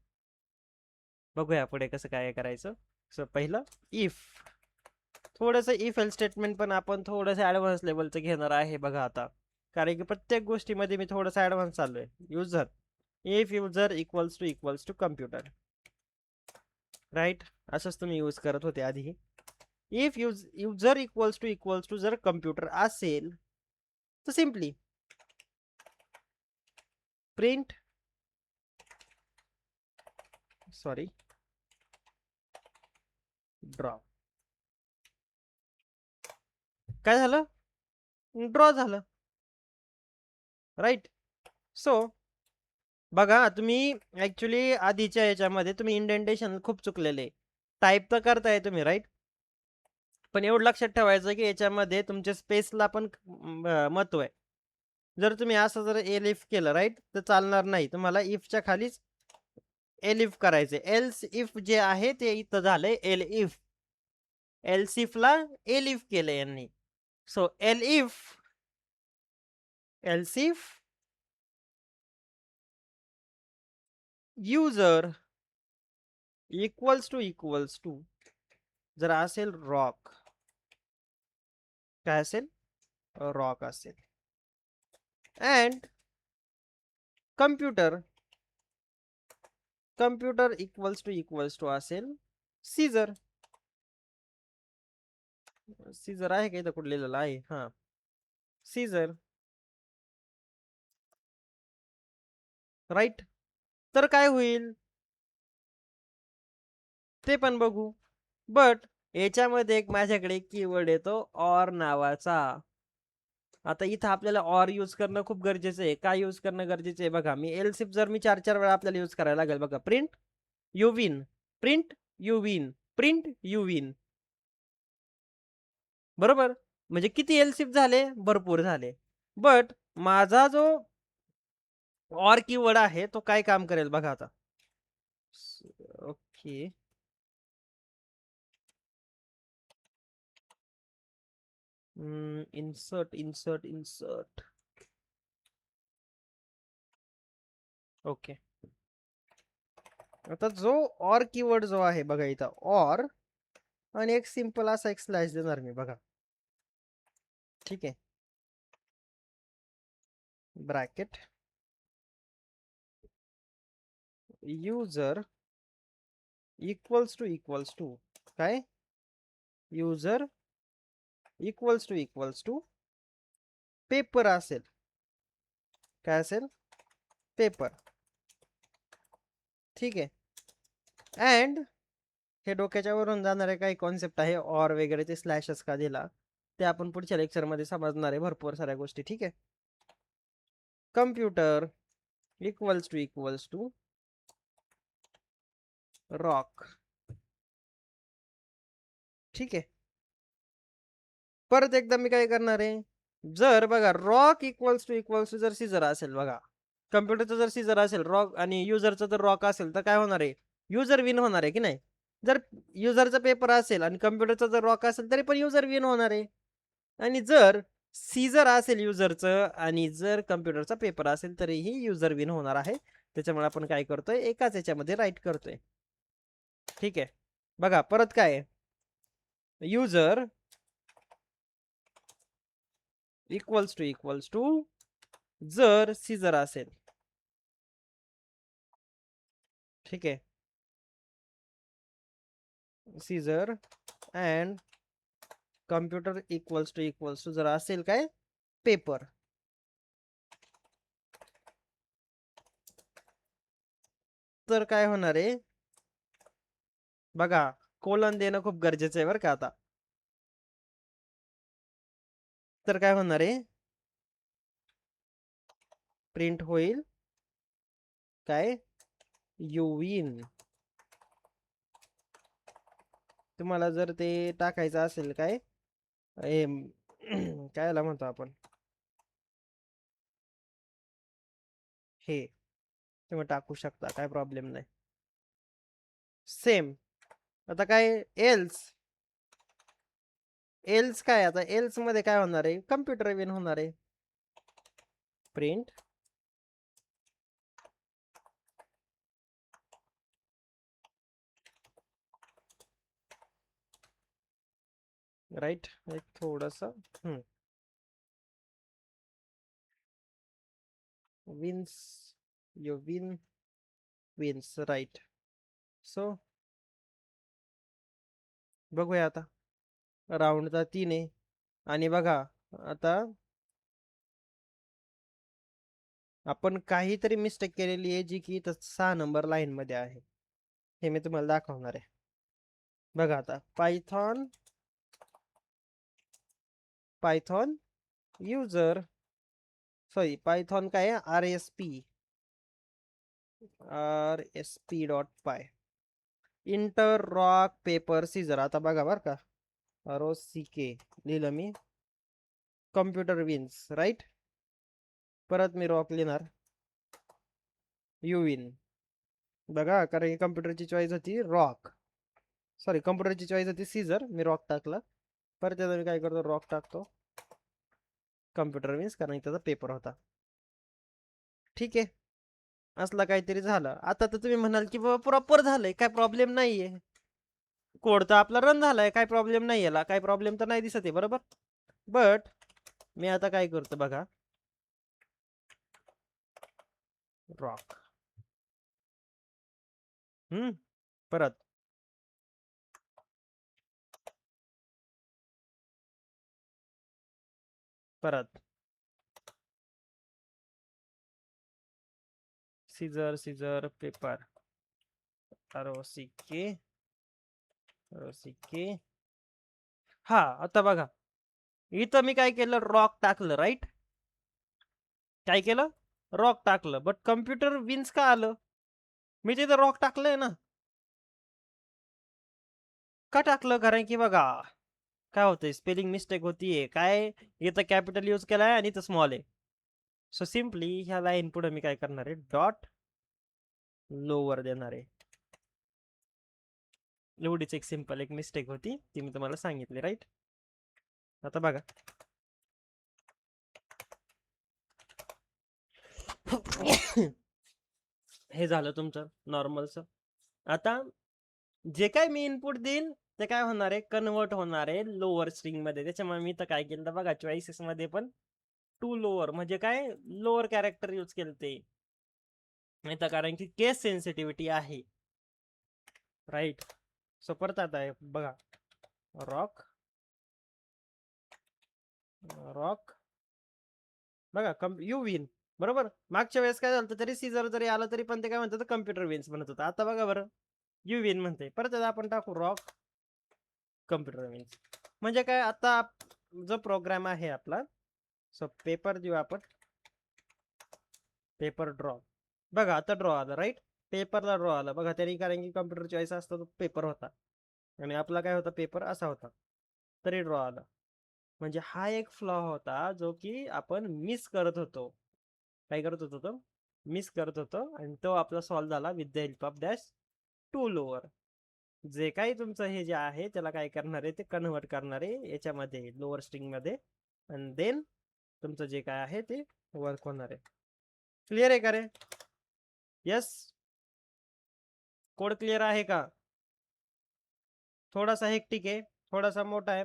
बघूया पुढे कसं काय करायचं. सो पहिलं इफ, थोडंसं इफ एल स्टेटमेंट पण आपण थोडंसं ऍडव्हान्स लेवलचं घेणार आहे बघा आता. कारण की प्रत्येक गोष्टीमध्ये मी थोडंसं ऍडव्हान्स चाललोय. User, if user equals to computer, right. असंच तुम्ही यूज करत होते आधी. इफ युजर इक्वल्स टू जर कम्प्युटर असेल तर सिम्पली प्रिंट, सॉरी, ड्रॉ. काय झालं, ड्रॉ झालं, राईट. सो बघा तुम्ही ऍक्च्युली आधीच्या याच्यामध्ये तुम्ही इंडेंटेशन खूप चुकलेले. टाईप तर करताय तुम्ही, राईट, पण एवढं लक्षात ठेवायचं की याच्यामध्ये तुमच्या स्पेसला पण महत्व आहे. जर तुम्ही असं जर एल इफ केलं, राईट, तर चालणार नाही. तुम्हाला इफच्या खालीच एल इफ करायचे. एल्स इफ जे आहे ते इथं झालंय एल इफ. एल्स इफला एल इफ केलं यांनी. So else if user equals to जर असेल रॉक, काय असेल, रॉक असेल, अँड कम्प्युटर इक्वल्स टू असेल सीझर. सीझर आहे का इथं कुठं लिहिलेलं आहे, हा, सीझर, राईट. तर काय होईल ते पण बघू. बट याच्यामध्ये एक माझ्याकडे कीवर्ड येतो ऑर नावाचा. आता इथं आपल्याला ऑर यूज करणं खूप गरजेचं आहे. काय यूज करणं गरजेचं आहे बघा, मी एल्सिफ जर मी 4 वेळा आपल्याला यूज करायला लागेल बघा. Print you win, print you win, print you win, बरोबर. म्हणजे किती एल्सिफ झाले, भरपूर झाले. बट माझा जो ऑर कीवर्ड आहे तो काय काम करेल बघा आता. Okay, insert. ओके, आता जो ऑर कीवर्ड जो आहे बघा इथं ऑर, आणि एक सिंपल असा एक स्लॅश देणार मी बघा, ठीक आहे, ब्रॅकेट, युजर इक्वल्स टू काय, युजर इक्वल्स टू पेपर असेल, काय असेल, पेपर, ठीक आहे. अँड हे डोक्याच्या वरून जाणारे काही कॉन्सेप्ट आहे ऑर वगैरे, ते स्लॅशच का दिला ते आपण पुढच्या लेक्चर मध्ये समजणार आहे भरपूर साऱ्या गोष्टी, ठीक आहे. कम्प्युटर इक्वल्स टू रॉक, ठीक आहे. परत एकदा मी काय करणार आहे, जर बघा रॉक इक्वल्स टू जर सीझर असेल बघा, कम्प्युटरचं जर सीझर असेल रॉक आणि युजरचं जर रॉक असेल तर काय होणार आहे, युजर विन होणार आहे की नाही. जर युजरचा पेपर असेल आणि कम्प्युटरचा जर रॉक असेल तरी पण युजर विन होणार आहे. आणि जर सीझर असेल युजरचं आणि जर कम्प्युटरचा पेपर असेल तरीही युजर विन होणार आहे. त्याच्यामुळे आपण काय करतोय, एकाच याच्यामध्ये राईट करतोय, ठीक आहे. बघा परत काय, युजर इक्वल्स टू जर सीझर असेल, ठीक आहे, scissor and computer equals to जर असेल काय, पेपर, तर काय होणार आहे बघा, कोलन देणं खूप गरजेचं आहे बरं का आता. तर काय होणार आहे, प्रिंट होईल काय, यू विन. तुम्हाला जर ते टाकायचं असेल काय हे कायला म्हणतो आपण हे तुम्ही टाकू शकता, काय प्रॉब्लेम नाही. सेम. आता काय एल्स एल्स काय आता एल्स मध्ये काय होणार आहे, कम्प्युटर विन होणार आहे. Print right. एक थोडस wins you win wins right. So बघूया आता. राऊंडचा 3 आहे आणि बघा आता आपण काहीतरी मिस्टेक केलेली आहे जी की 6 नंबर लाईन मध्ये आहे. हे मी तुम्हाला दाखवणार आहे. बघा आता Python Python user sorry Python काय आहे R S P dot py enter rock paper scissor. आता बघा बर का ROCK लिहिलं मी. Computer wins right. परत मी रॉक लिहिणार यू विन. बघा कारण की कम्प्युटरची चॉईस होती रॉक, सॉरी कम्प्युटरची चॉईस होती सीझर, मी रॉक टाकला. परत त्याचा मी काय करतो रॉक टाकतो कम्प्युटर विन्स कारण त्याचा पेपर होता. ठीक आहे. असला काहीतरी झालं. आता तर तुम्ही म्हणाल की बाबा प्रॉपर झालंय, काय प्रॉब्लेम नाहीये, कोड तर आपला रन झालाय, काय प्रॉब्लेम नाही याला, काय प्रॉब्लेम तर नाही दिसत आहे बरोबर. बट मी आता काय करतो बघा रॉक परत परत सीजर सीजर पेपर ROCK हा. आता बघा इथं मी काय केलं रॉक टाकलं राईट. काय केलं रॉक टाकलं बट कम्प्युटर विन्स का आलं, मी तिथं रॉक टाकलंय ना. का टाकलं कारण की बघा काय होतंय स्पेलिंग मिस्टेक होतीये. काय इथं कॅपिटल यूज केलाय आणि इथं स्मॉल आहे. सो सिम्पली ह्या लाईन पुढे मी काय करणार आहे डॉट लोअर देणार आहे. एवढीच एक सिंपल एक मिस्टेक होती ती मी तुम्हाला सांगितली राईट. आता बघा हे झालं तुमचं नॉर्मलचं. आता जे काय मी इनपुट देईन ते काय होणार आहे कन्वर्ट होणार आहे लोअर स्ट्रिंग मध्ये. त्याच्यामुळे मी तर काय केलं बघा चॉईसेस मध्ये पण टू लोअर म्हणजे काय लोअर कॅरेक्टर यूज केलं ते नाही तर कारण की केस सेन्सिटिव्हिटी आहे राईट. सो परत आता आहे बघा रॉक रॉक बघा यू विन बरोबर. मागच्या वेळेस काय झालं तरी सीझर जरी आला तरी पण ते काय म्हणतात कम्प्युटर विन्स म्हणत होतं. आता बघा बरं यू विन म्हणते. परत आपण टाकू रॉक कम्प्युटर विन्स. म्हणजे काय आता जो प्रोग्राम आहे आपला सो पेपर देऊ आपण पेपर ड्रॉ. बघा आता ड्रॉ आलं राईट. पेपरला ड्रॉ आलं बघा तरी कारण की कम्प्युटर चॉईस असता तो पेपर होता आणि आपला काय होता पेपर असा होता तरी ड्रॉ आला. म्हणजे हा एक फ्लॉ होता जो की आपण मिस करत होतो. काय करत होतो तो मिस करत होतो आणि तो आपला सॉल्व झाला with the help of dash to lower. जे काही तुमचं हे जे आहे त्याला काय करणार आहे ते कन्व्हर्ट करणार आहे याच्यामध्ये लोअर स्ट्रिंग मध्ये आणि देन तुमचं जे काय आहे ते वर्क होणार आहे. क्लिअर आहे का रे. यस कोड क्लिअर आहे का. थोडासा हेक्टिक आहे थोडासा मोठा आहे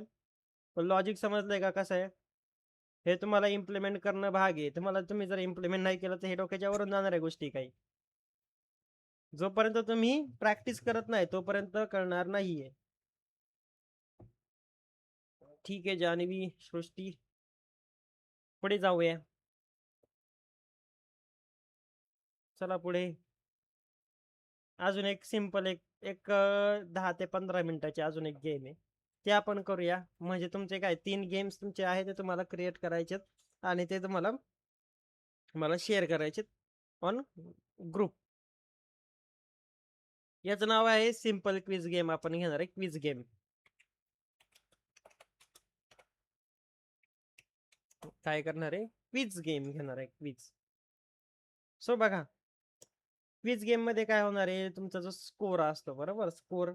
पण लॉजिक समजलंय का कसं आहे. हे तुम्हाला इम्प्लिमेंट करणं भाग आहे. तुम्हाला तुम्ही जर इम्प्लिमेंट नाही केलं तर हे डोक्याच्या वरून जाणार आहे गोष्टी काही. जोपर्यंत तुम्ही प्रॅक्टिस करत नाही तोपर्यंत कळणार नाहीये. ठीक आहे जान्हवी सृष्टी पुढे जाऊया. चला पुढे अजून एक सिंपल एक एक 10 ते 15 मिनिटाची अजून एक गेम आहे ते आपण करूया. म्हणजे तुमचे काय 3 गेम्स तुमचे आहे ते तुम्हाला क्रिएट करायचे आणि ते तुम्हाला मला शेअर करायचे ऑन ग्रुप. याचं नाव आहे सिंपल क्विज गेम. आपण घेणार आहे क्विज गेम. काय करणार आहे? क्विज गेम घेणार आहे, क्विज. सो बघा, क्विज गेम मध्ये काय होणार आहे, तुमचा जो स्कोर असतो, बरोबर, स्कोर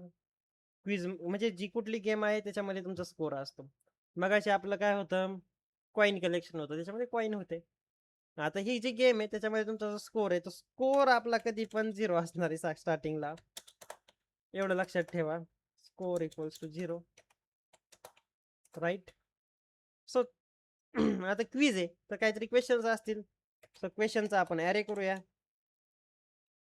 क्विज म्हणजे जी कुठली गेम आहे त्याच्यामध्ये तुमचा स्कोर असतो. मगाशी आपलं काय होतं, कॉइन कलेक्शन होतं, त्याच्यामध्ये कॉइन होते. आता ही जी गेम आहे त्याच्यामध्ये तुमचा जो स्कोर आहे तो स्कोर आपला कधी पण 0 असणार आहे स्टार्टिंगला. एवढं लक्षात ठेवा, score equals to 0, right. So आता क्विज आहे तर काहीतरी क्वेश्चन्स असतील. सो क्वेश्चनचा आपण ॲरे करूया.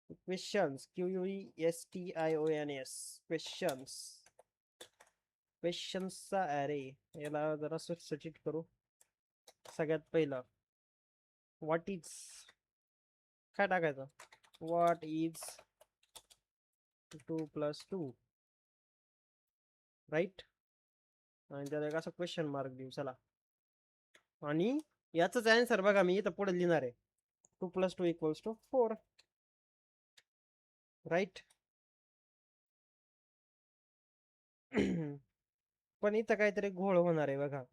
Questions, QUESTIONS, questions. क्वेश्चन्सचा ॲरे, याला जरा सुटसुटीत करू. सगळ्यात पहिलं व्हॉट इज, काय टाकायचं, व्हॉट इज 2 + 2, राईट. आणि त्याला एक असं क्वेश्चन मार्क देऊ, चला. आणि याचाच आन्सर बघा मी इथं पुढे लिहिणार आहे, 2 + 2 = 4, राईट. पण इथं काहीतरी घोळ होणार आहे बघा.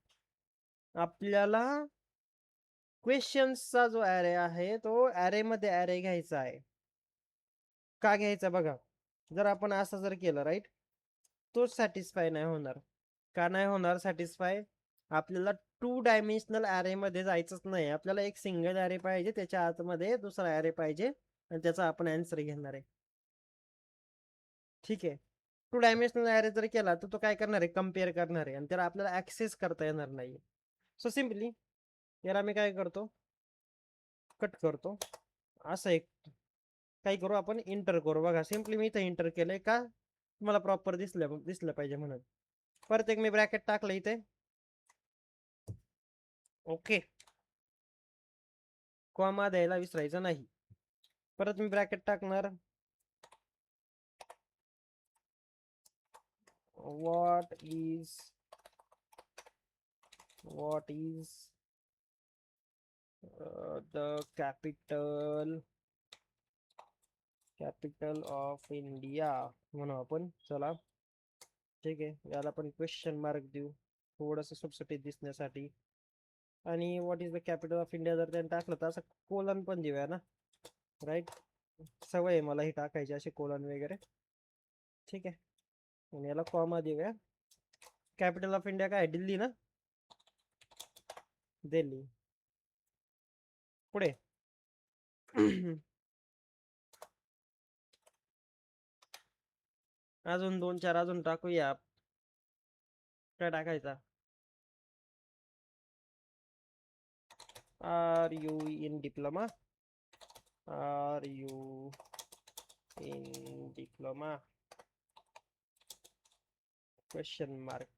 आपल्याला क्वेश्चन्सचा जो ॲरे आहे तो ॲरे मध्ये ॲरे घ्यायचा आहे. का घ्यायचा बघा, जर आपण असं जर केलं, राईट, तो सॅटिस्फाय नाही होणार. का नाही होणार सॅटिस्फाय? आपल्याला 2 डायमेन्शनल ॲरे मध्ये जायचंच नाही. आपल्याला एक सिंगल ॲरे पाहिजे, त्याच्या आतमध्ये दुसरा ॲरे पाहिजे, आणि त्याचा आपण आन्सर घेणार आहे. ठीक आहे. 2 डायमेन्शनल ॲरे जर केला तर तो काय करणार आहे, कम्पेअर करणार आहे, आणि त्याला आपल्याला ऍक्सेस करता येणार नाही. सो सिम्पली याला मी काय करतो, कट करतो. असं एक काय करू आपण, इंटर करू. बघा सिम्पली मी इथे इंटर केलंय का, तुम्हाला प्रॉपर दिसलं पाहिजे म्हणून. परत एक मी ब्रॅकेट टाकलं इथे. ओके, कॉमा द्यायला विसरायचं नाही. परत मी ब्रॅकेट टाकणार, what is the capital of India म्हणू आपण, चला. ठीक आहे, याला पण क्वेश्चन मार्क देऊ थोडस सुटसुटीत दिसण्यासाठी. आणि what is the capital of India जर त्यांनी टाकलं तर असं कोलन पण देऊया ना, राईट. सवय आहे मला ही टाकायची असे कोलन वगैरे. ठीक आहे, आणि याला कॉमा देऊया. कॅपिटल ऑफ इंडिया काय, दिल्ली ना, दिल्ली. पुढे अजून 2-4 अजून टाकूया. काय टाकायचा, are you in diploma, are you in diploma, question mark.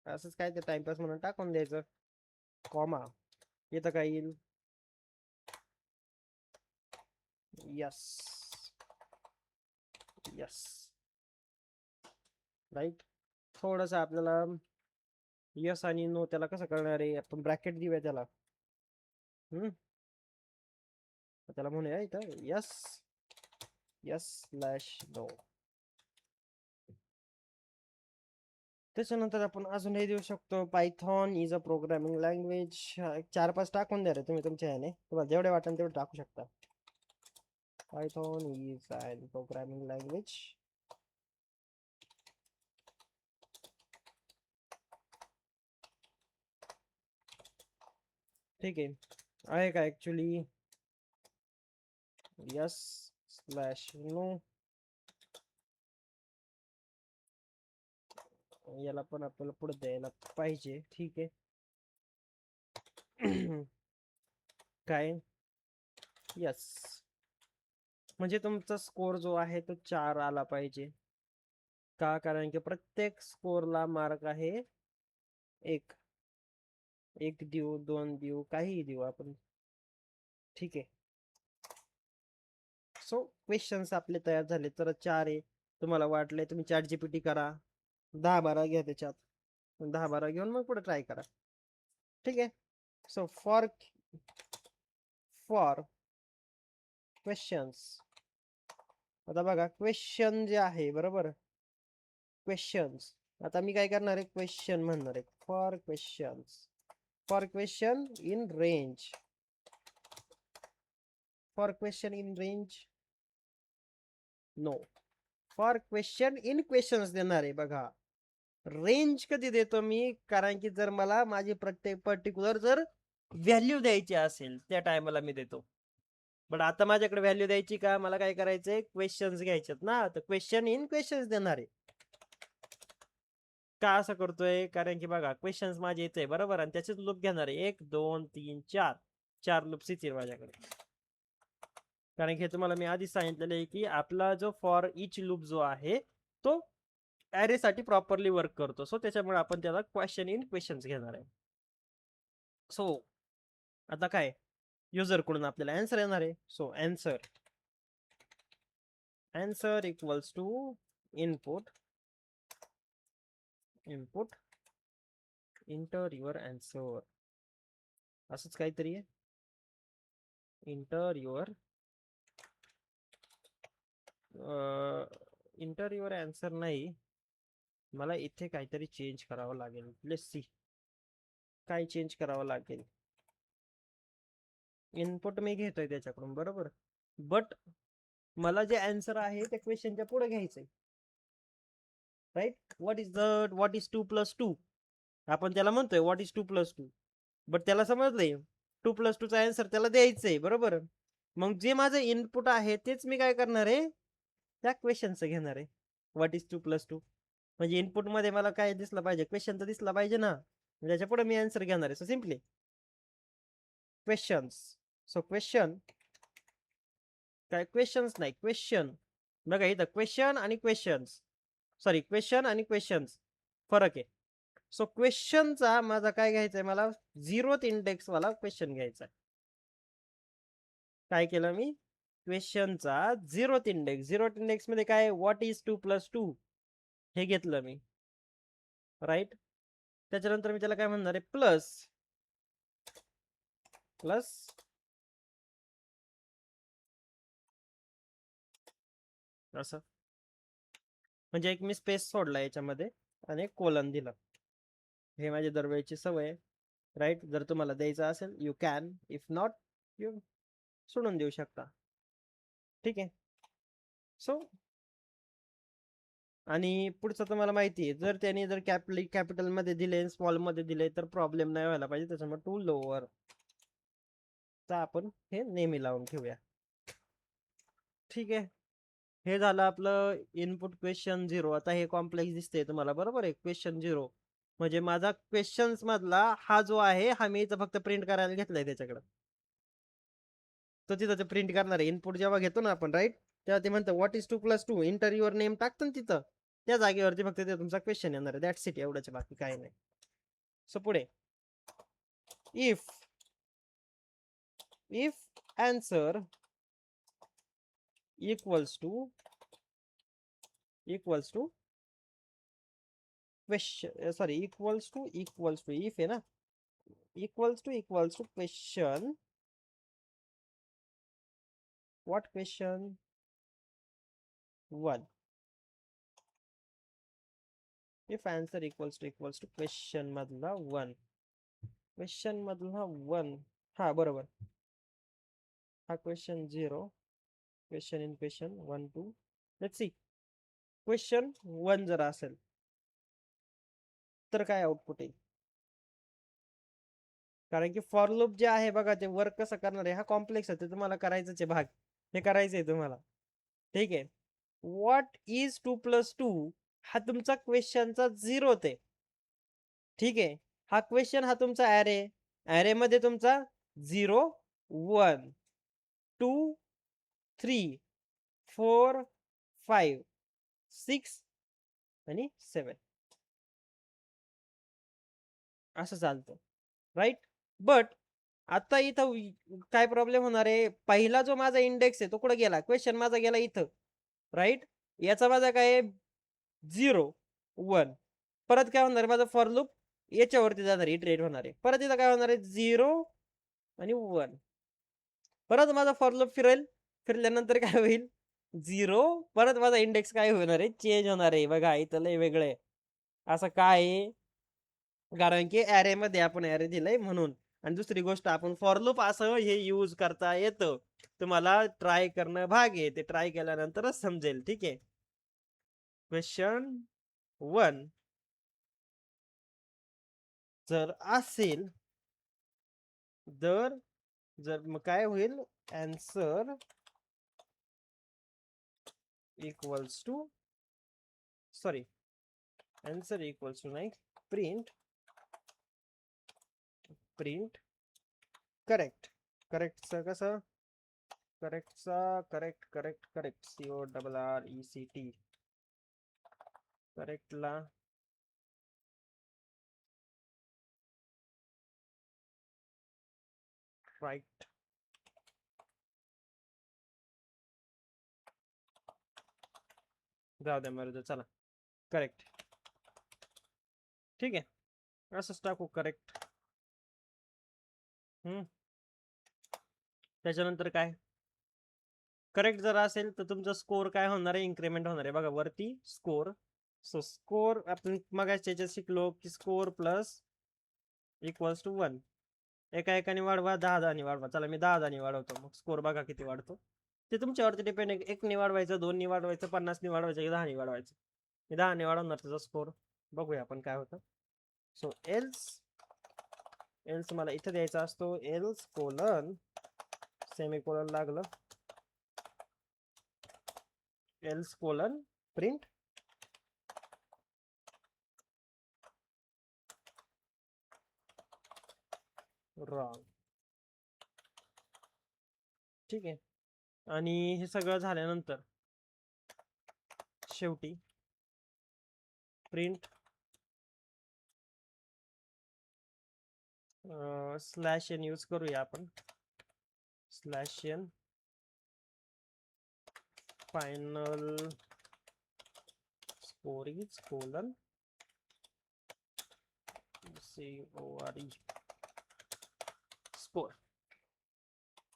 असंच काय ते टाइमपास म्हणून टाकून द्यायचं, कॉमा. इथं काय येईल, यस यस, राईट. थोडस आपल्याला यस आणि नो त्याला कसं करणार आहे, आपण ब्रॅकेट देऊया त्याला. त्याला म्हणूया इथं यस /नो. त्याच्यानंतर आपण अजूनही देऊ शकतो, Python is a programming language. 4-5 टाकून द्या रे तुम्ही तुमच्या ह्याने, तुम्हाला जेवढे वाटेल तेवढे टाकू शकता. Python is an programming language. ठीक आहे का ऍक्च्युली, यस /नो. याला पण आपल्याला पुढे द्यायला पाहिजे. ठीक आहे. काय, यस, म्हणजे तुमचा स्कोर जो आहे तो 4 आला पाहिजे. का, कारण की प्रत्येक स्कोरला मार्क आहे 1. 1 देऊ, 2 देऊ, काहीही देऊ आपण. ठीक आहे. सो क्वेश्चन्स आपले तयार झाले. तर 4 आहे, तुम्हाला वाटले तुम्ही चॅट जीपीटी करा, 10-12 घ्या त्याच्यात, 10-12 घेऊन मग पुढे ट्राय करा. ठीक आहे. सो फॉर क्वेश्चन्स आता बघा क्वेश्चन जे आहे बरोबर, क्वेश्चन्स. आता मी काय करणार आहे, क्वेश्चन म्हणणार आहे. For questions, for question in range, for question in range no, for question in questions देणार आहे. बघा रेंज कधी देतो मी, कारण की जर मला माझी प्रत्येक पर्टिक्युलर जर व्हॅल्यू द्यायची असेल त्या टायमाला मी देतो. बट आता माझ्याकडे व्हॅल्यू द्यायची का, मला काय करायचंय, क्वेश्चन्स घ्यायचेत ना, तर क्वेश्चन इन क्वेश्चन्स देणार आहे. का असं करतोय, कारण की बघा क्वेश्चन्स माझे येते बरोबर, आणि त्याचेच लूप घेणार आहे. 1 2 3 4 4 लूप्स येतील माझ्याकडे. कारण की तुम्हाला मी आधी सांगितलेलं आहे की आपला जो फॉर इच लूप जो आहे तो ॲरे साठी प्रॉपरली वर्क करतो. सो त्याच्यामुळे आपण त्याला क्वेश्चन इन क्वेश्चन्स घेणार आहे. सो आता काय, युजर कडून आपल्याला आन्सर येणार आहे. So answer equals to input enter your answer, असंच काहीतरी आहे. इंटर युअर आन्सर नाही, मला इथे काहीतरी चेंज करावं लागेल. लेट्स सी काय चेंज करावं लागेल. इनपुट मी घेतोय त्याच्याकडून बरोबर, बट मला जे आन्सर आहे त्या क्वेश्चनच्या पुढे घ्यायचंय. राईट, व्हॉट इज 2 + 2, आपण त्याला म्हणतोय व्हॉट इज 2 + 2, बट त्याला समजलंय 2 + 2 चा आन्सर त्याला द्यायचंय बरोबर. मग जे माझं इनपुट आहे तेच मी काय करणार आहे, त्या क्वेश्चनचं घेणार आहे. व्हॉट इज 2 + 2, म्हणजे इनपुट मध्ये मला काय दिसलं पाहिजे, क्वेश्चन तर दिसला पाहिजे ना, त्याच्या पुढे मी आन्सर घेणार आहे. So simply questions. So question काय, क्वेश्चन्स नाही क्वेश्चन. बघा इथं क्वेश्चन आणि क्वेश्चन्स, सॉरी क्वेश्चन आणि क्वेश्चन्स फरक आहे. सो क्वेश्चनचा माझा काय घ्यायचंय, मला 0th इंडेक्स वाला क्वेश्चन घ्यायचा. काय केलं मी, क्वेश्चनचा 0th इंडेक्स मध्ये काय, व्हॉट इज 2 + 2 हे घेतलं मी. राईट, त्याच्यानंतर मी त्याला काय म्हणणार आहे, प्लस असं, म्हणजे एक मी स्पेस सोडला याच्यामध्ये आणि एक कोलन दिला. हे माझी दरवेळची सवय आहे. राईट, जर तुम्हाला द्यायचं असेल you can, if not you सोडून देऊ शकता. ठीक आहे. सो आणि पुढचं तुम्हाला माहिती आहे, जर त्यांनी जर कॅपिटल मध्ये दिले स्मॉल मध्ये दिले तर प्रॉब्लेम नाही व्हायला पाहिजे, त्याच्यामुळे टू लोअर तर आपण हे नेहमी लावून ठेवूया. ठीक आहे, हे झालं आपलं इनपुट क्वेश्चन 0. आता हे कॉम्प्लेक्स दिसते तुम्हाला बरोबर आहे. क्वेश्चन 0 म्हणजे माझा क्वेश्चन्स मधला हा जो आहे हा मी इथं फक्त प्रिंट करायला घेतलाय त्याच्याकडे, तो तिथं ते प्रिंट करणार आहे. इनपुट जेव्हा घेतो ना आपण राईट, तेव्हा ते म्हणतं what is 2 + 2, inter your name टाकतं ना तिथं, त्या जागेवरती फक्त ते तुमचा क्वेश्चन येणार आहे. दॅट्स इट, एवढंच, बाकी काही नाही. सो पुढे if answer equals to question, sorry equals to if आहे ना, equals to question, what question 1, if answer equals to question मधला 1, हा बरोबर, हा question 0, question in question 1 2. Let's see, question 1 जर असेल तर काय आउटपुट येईल, कारण की फॉर लूप जे आहे बघा ते वर्क कसं करणार आहे, हा कॉम्प्लेक्स आहे, ते तुम्हाला करायचंच आहे भाग, हे करायचंय तुम्हाला. ठीक आहे, व्हॉट इज 2 + 2 हा तुमचा क्वेश्चनचा 0 आहे. ठीक आहे, हा क्वेश्चन हा तुमचा ॲरे मध्ये तुमचा 0 1 2 3 4 5 6 आणि 7 असं चालतं. राईट, बट आता इथं काय प्रॉब्लेम होणार आहे, पहिला जो माझा इंडेक्स आहे तो कुठे गेला, क्वेश्चन माझा गेला इथं. राईट, याचा माझा काय 0 1, परत काय होणार माझा फॉर लूप याच्यावरती जाणार, इटरेट होणार आहे. परत इथं काय होणार आहे 0 आणि 1, परत माझा फॉर लूप फिरेल, फिरल्यानंतर काय होईल 0 परत माझा इंडेक्स काय होणार आहे, चेंज होणार आहे. बघा इथं लय वेगळं आहे. असं काय आहे, कारण की ऍरे मध्ये आपण ऍरे दिलंय म्हणून. आणि दुसरी गोष्ट, आपण फॉर लूप असं हे यूज करता येतं. तुम्हाला ट्राय करणं भाग आहे, ते ट्राय केल्यानंतरच समजेल. ठीक आहे. क्वेश्चन 1 जर असेल तर, जर मग काय होईल, answer equals to, sorry, answer equals to नाही, प्रिंट करेक्ट. करेक्टचं कसं, करेक्ट CORRECT, करेक्टला राईट, जाऊ द्या मरू, चला करेक्ट. ठीक आहे, असंच टाकू करेक्ट. त्याच्यानंतर काय, करेक्ट जर असेल तर तुमचा स्कोर काय होणार आहे, इन्क्रीमेंट होणार आहे. बघा वरती स्कोर. सो स्कोर आपण मग याच्यात शिकलो की स्कोर प्लस इक्वल्स टू 1. एका एकाने वाढवा, 10 ने वाढवा. चला मी 10 वाढवतो, मग स्कोर बघा किती वाढतो. ते तुमच्यावरती डिपेंड आहे. 1 ने वाढवायचं, 2 ने वाढवायचं, 50 ने वाढवायचं की 10 ने वाढवायचं. मी 10 ने वाढवणार त्याचा स्कोर. बघूया आपण काय होतं. सो एल्स मला इथं द्यायचा असतो, एल्स कोलन सेमीकोलन लागलं, एल्स कोलन प्रिंट रॉंग. ठीक आहे. आणि हे सगळं झाल्यानंतर शेवटी प्रिंट स्लॅश एन यूज करूया आपण. Slash n final score is colon CORE score.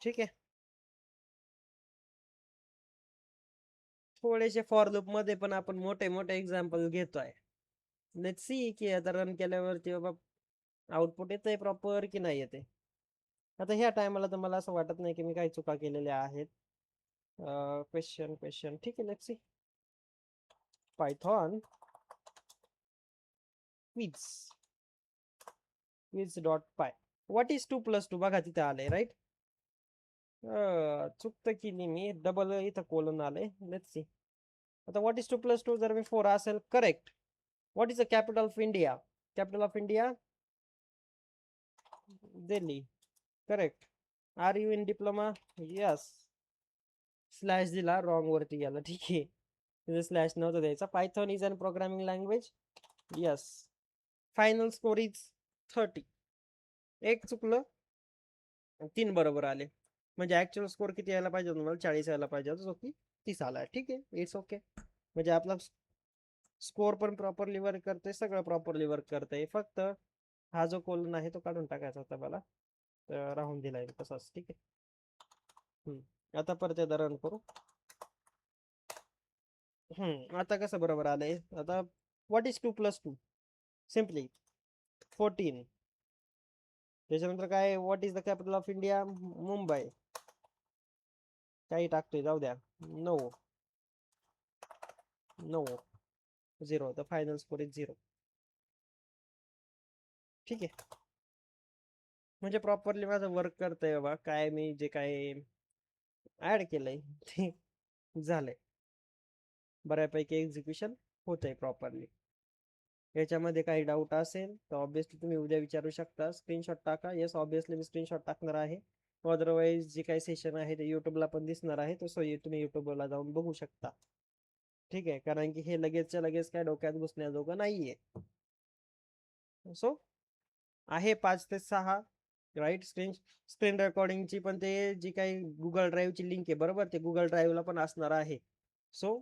ठीक आहे. थोडेसे फॉर लूप मध्ये पण आपण मोठे मोठे एक्झाम्पल घेतोय. लेट्स सी की आता रन केल्यावरती बाबा आउटपुट येतंय प्रॉपर की नाही येते. आता ह्या टायमाला तर मला असं वाटत नाही की मी काही चुका केलेल्या आहेत. क्वेश्चन ठीक आहे, let's see. Python quiz dot py, what is 2 + 2, बघा तिथे आलंय राईट. चुकतं केली मी, डबल इथं कोलन आलंय. Let's see. आता व्हॉट इज 2 + 2 जर मी 4 असेल, correct. What is the capital of India, capital of India Delhi, correct. Are you in diploma, yes. Slash दिला, रॉंग वरती गेला. ठीक आहे, तिथे स्लॅश नव्हता द्यायचा. Python is an programming language, yes. Final score is 30. एक चुकलं, 3 बरोबर आले. म्हणजे ऍक्च्युअल स्कोर किती यायला पाहिजे तुम्हाला, 40 यायला पाहिजे होता, जो की 30 आला. ठीक आहे, इट्स ओके. म्हणजे आपला स्कोर पण प्रॉपरली वर्क करतोय, सगळं प्रॉपरली वर्क करतंय. फक्त हा जो कोलन आहे तो काढून टाकायचा होता मला, तर राहून दिलाय तसाच. ठीक आहे. आता परत एकदा रन करू. आता कसं बरोबर आलंय. आता व्हॉट इज 2 + 2, सिम्पली 14. त्याच्यानंतर काय, what is the capital of India, Mumbai. काही टाकतोय, जाऊ द्या. 9 0. The final score is 0. ठीक आहे, म्हणजे प्रॉपरली माझं वर्क करतंय बाबा. काय मी जे काय ऍड केलंय ते झालंय, बऱ्यापैकी एक्झिक्युशन होतंय प्रॉपरली. याच्यामध्ये काही डाऊट असेल तर ऑब्विसली तुम्ही उद्या विचारू शकता. स्क्रीनशॉट टाका. येस, ऑब्विसली मी स्क्रीनशॉट टाकणार आहे. अदरवाईज जे काही सेशन आहे ते युट्यूबला पण दिसणार आहे, तो तुम्ही युट्यूबला जाऊन बघू शकता. ठीक आहे, कारण की हे लगेचच्या लगेच काय डोक्यात घुसण्याजोगं नाहीये. सो आहे 5 ते 6 राईट. स्क्रीन रेकॉर्डिंगची पण ते जी काही गुगल ड्राईव्हची लिंक आहे बरोबर, ते गुगल ड्राईव्हला पण असणार आहे. सो